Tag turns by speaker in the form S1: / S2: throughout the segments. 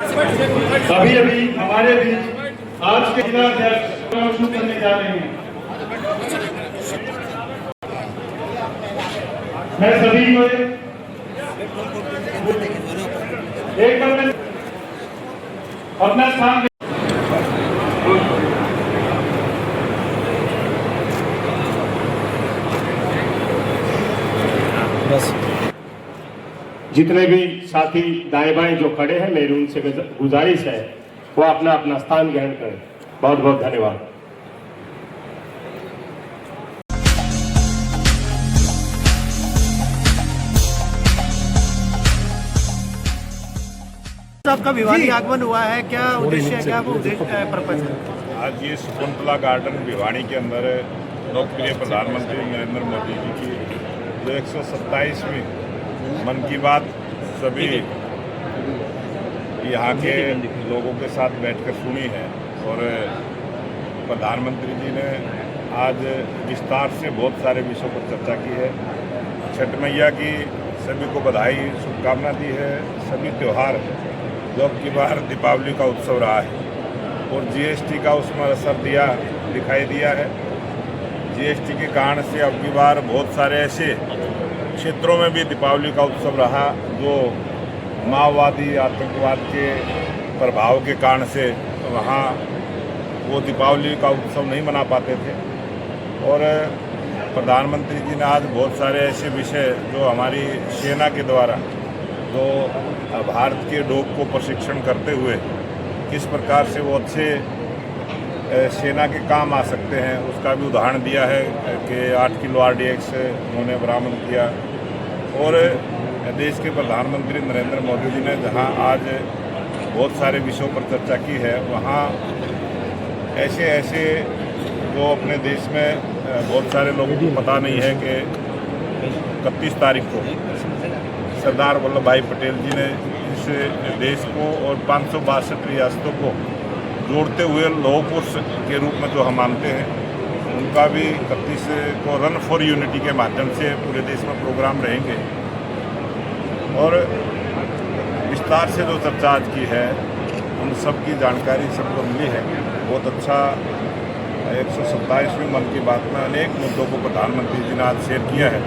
S1: अभी अभी हमारे बीच आज के जिला अध्यक्ष शुरू करने जा रहे हैं। मैं सभी को एक बार अपना स्थान जितने भी साथी दाएं बाएं जो खड़े हैं, मेरी उनसे गुजारिश है वो अपना अपना स्थान ग्रहण करें। बहुत बहुत धन्यवाद।
S2: आपका भिवानी आगमन हुआ है, क्या उद्देश्य है, क्या वो पर्पज है?
S3: आज ये शकुंतला गार्डन भिवानी के अंदर लोकप्रिय प्रधानमंत्री नरेंद्र मोदी जी की जो 127वीं मन की बात सभी यहाँ के लोगों के साथ बैठकर सुनी है और प्रधानमंत्री जी ने आज विस्तार से बहुत सारे विषयों पर चर्चा की है। छठ मैया की सभी को बधाई शुभकामना दी है। सभी त्यौहार जो अब की बार दीपावली का उत्सव रहा है और जीएसटी का उसमें असर दिखाई दिया है। जीएसटी के कारण से अब की बार बहुत सारे ऐसे क्षेत्रों में भी दीपावली का उत्सव रहा जो माओवादी आतंकवाद के प्रभाव के कारण से वहाँ वो दीपावली का उत्सव नहीं मना पाते थे। और प्रधानमंत्री जी ने आज बहुत सारे ऐसे विषय जो हमारी सेना के द्वारा जो भारत के लोग को प्रशिक्षण करते हुए किस प्रकार से वो अच्छे सेना के काम आ सकते हैं उसका भी उदाहरण दिया है कि 8 किलो RDX उन्होंने बरामद किया। और देश के प्रधानमंत्री नरेंद्र मोदी जी ने जहां आज बहुत सारे विषयों पर चर्चा की है, वहां ऐसे जो अपने देश में बहुत सारे लोगों को पता नहीं है कि 31 तारीख को सरदार वल्लभ भाई पटेल जी ने इस देश को और 562 रियासतों को जोड़ते हुए लौह पुरुष के रूप में जो हम मानते हैं, उनका भी 31 को रन फॉर यूनिटी के माध्यम से पूरे देश में प्रोग्राम रहेंगे। और विस्तार से जो चर्चा आज की है उन सब की जानकारी सबको मिली है। बहुत अच्छा 127वीं मन की बात में अनेक मुद्दों को प्रधानमंत्री जी ने आज शेयर किया है।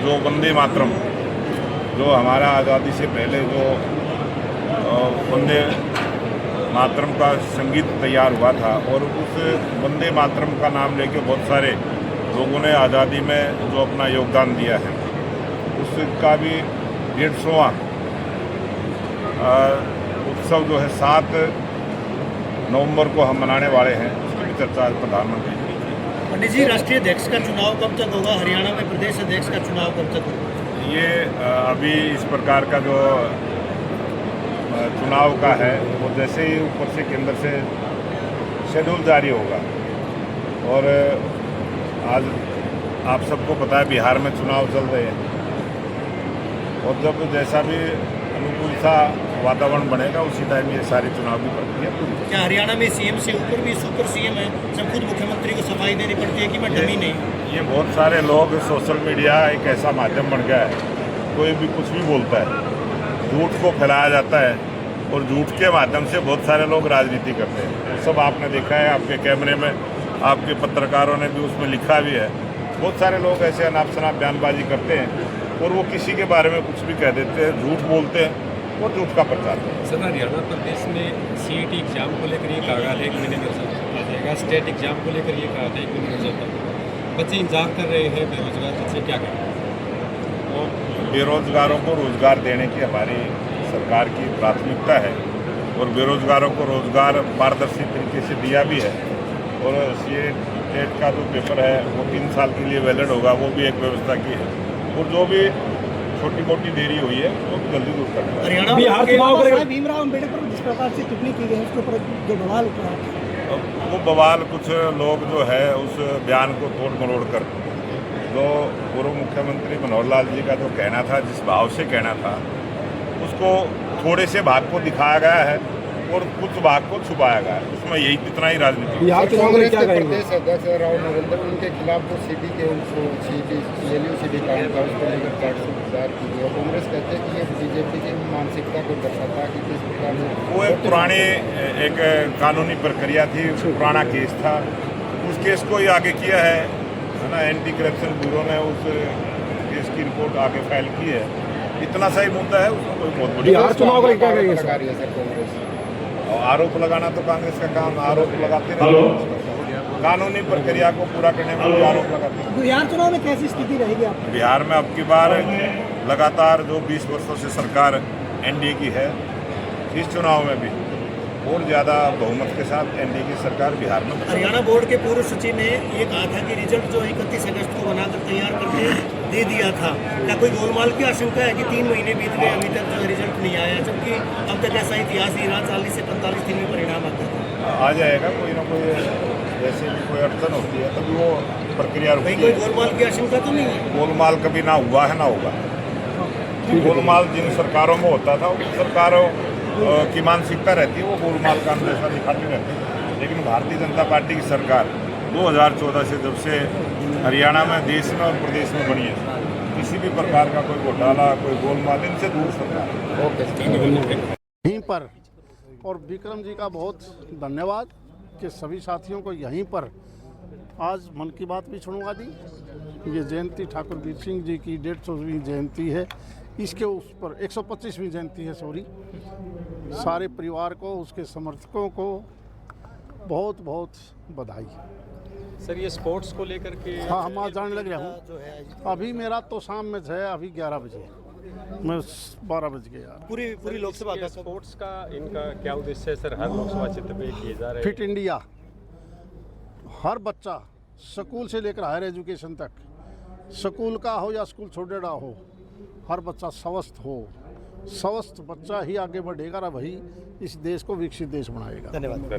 S3: जो वंदे मातरम जो हमारा आज़ादी से पहले जो वंदे मातरम का संगीत तैयार हुआ था और उस वंदे मातरम का नाम लेके बहुत सारे लोगों ने आज़ादी में जो अपना योगदान दिया है, उसका भी 150वां उत्सव जो है 7 नवंबर को हम मनाने वाले हैं। उसकी भी चर्चा आज प्रधानमंत्री जी की।
S2: पंडित जी, राष्ट्रीय अध्यक्ष का चुनाव कब तक होगा? हरियाणा में प्रदेश अध्यक्ष का चुनाव कब तक होगा?
S3: ये अभी इस प्रकार का जो चुनाव का है वो जैसे ही ऊपर से केंद्र से शेड्यूल जारी होगा। और आज आप सबको पता है बिहार में चुनाव चल रहे हैं और जब जैसा भी अनुकूल सा वातावरण बनेगा उसी टाइम ये सारी चुनाव की प्रक्रिया पूरी।
S2: क्या हरियाणा में सीएम से ऊपर भी सुपर सीएम है? जब खुद मुख्यमंत्री को सफाई देनी पड़ती है कि मैं डमी नहीं।
S3: ये बहुत सारे लोग, सोशल मीडिया एक ऐसा माध्यम बन गया है, कोई भी कुछ भी बोलता है, झूठ को फैलाया जाता है और झूठ के माध्यम से बहुत सारे लोग राजनीति करते हैं। सब आपने देखा है, आपके कैमरे में आपके पत्रकारों ने भी उसमें लिखा भी है। बहुत सारे लोग ऐसे अनाप शनाप बयानबाजी करते हैं और वो किसी के बारे में कुछ भी कह देते हैं, झूठ बोलते हैं और झूठ का प्रचार करते हैं।
S4: सर, हरियाणा प्रदेश में CET एग्जाम को लेकर ये कहा है 1 महीने में आ जाएगा। स्टेट एग्जाम को लेकर ये कहा था 1 महीने में चलता है। बच्चे इंतजार कर रहे हैं, बेरोजगार बच्चे क्या करें?
S3: तो बेरोजगारों को रोजगार देने की हमारी सरकार की प्राथमिकता है और बेरोजगारों को रोजगार पारदर्शी तरीके से दिया भी है। और CET का जो पेपर है वो 3 साल के लिए वैलिड होगा, वो भी एक व्यवस्था की है। और जो भी छोटी मोटी देरी हुई है वो जल्दी दूर करना है।
S2: हरियाणा
S5: बिहार चुनाव भीमराव अम्बेडकर जिस प्रकार से टिप्पणी की गई है उसके ऊपर जो बवाल उठ रहा है,
S3: वो बवाल कुछ लोग जो है उस बयान को तोड़ मरोड़ कर जो पूर्व मुख्यमंत्री मनोहर लाल जी का जो कहना था, जिस भाव से कहना था, उसको थोड़े से भाग को दिखाया गया है और कुछ भाग को छुपाया गया है। उसमें यही इतना ही राजनीति।
S4: बिहार चुनाव में क्या करेंगे?
S6: प्रदेश अध्यक्ष राव नरेंद्र उनके खिलाफ जो सीडी के CLU सीडी काम था उसको लेकर चार्जशीट दायर की है। कांग्रेस कहते हैं कि ये बीजेपी की मानसिकता को दर्शाता है कि किस प्रकार से
S3: वो एक पुरानी एक कानूनी प्रक्रिया थी, पुराना केस था, उस केस को ही आगे किया है ना। एंटी करप्शन ब्यूरो ने उस केस की रिपोर्ट आगे फाइल की है। इतना सही मुद्दा है, उसमें कोई बहुत बड़ी
S4: बिहार चुनाव को क्या करेंगे
S6: लगा रही है सर कांग्रेस।
S3: और आरोप लगाना तो कांग्रेस का काम, आरोप लगाते रहते हैं। कानूनी प्रक्रिया को पूरा करने में भी आरोप लगाते हैं।
S5: बिहार चुनाव में कैसी स्थिति रहेगी आप?
S3: बिहार में अब की बार लगातार जो 20 वर्षों से सरकार NDA की है, इस चुनाव में भी और ज़्यादा बहुमत के साथ NDA की सरकार बिहार में बनी।
S2: हरियाणा बोर्ड के पूर्व सचिव ने ये कहा था कि रिजल्ट जो 31 अगस्त को बनाकर तैयार करके दे दिया था। क्या कोई गोलमाल की आशंका है कि 3 महीने बीत गए अभी तक जो रिजल्ट नहीं आया, जबकि अब तक ऐसा इतिहास ही रहा 40 से 45 दिन में परिणाम आता था?
S3: आ जाएगा कोई ना कोई, जैसे भी कोई अड़चन होती है तभी वो प्रक्रिया
S2: कहीं
S3: रुकती
S2: कोई
S3: है।
S2: गोलमाल की आशंका तो नहीं है?
S3: गोलमाल कभी ना हुआ है ना होगा। गोलमाल जिन सरकारों में होता था उन सरकारों की मानसिकता रहती है, वो गोलमाल का अंदेशा दिखाती रहती है। लेकिन भारतीय जनता पार्टी की सरकार 2014 से जब से हरियाणा में, देश में और प्रदेश में बनी है, किसी भी प्रकार का कोई घोटाला, कोई गोलमाल, इनसे दूर सरकार।
S6: ओके।
S7: यहीं पर, और विक्रम जी का बहुत धन्यवाद कि सभी साथियों को यहीं पर आज मन की बात भी सुनवा दी। ये जयंती ठाकुर वीर सिंह जी की 150वीं जयंती है, इसके उस पर 125वीं जयंती है, सॉरी। सारे परिवार को, उसके समर्थकों को बहुत बहुत बधाई।
S4: सर ये स्पोर्ट्स को लेकर के
S7: हाँ, हम आज जाने लग रहा हूँ। अभी मेरा तो शाम में है, अभी 11 बजे, मैं 12 बज गया।
S2: पूरी लोकसभा का
S4: स्पोर्ट्स का इनका क्या उद्देश्य है सर? हर लोकसभा क्षेत्र में किए जा रहे
S7: फिट इंडिया, हर बच्चा स्कूल से लेकर हायर एजुकेशन तक, स्कूल का हो या स्कूल छोड़ेड़ा हो, हर बच्चा स्वस्थ हो। स्वस्थ बच्चा ही आगे बढ़ेगा और वही इस देश को विकसित देश बनाएगा।
S2: धन्यवाद।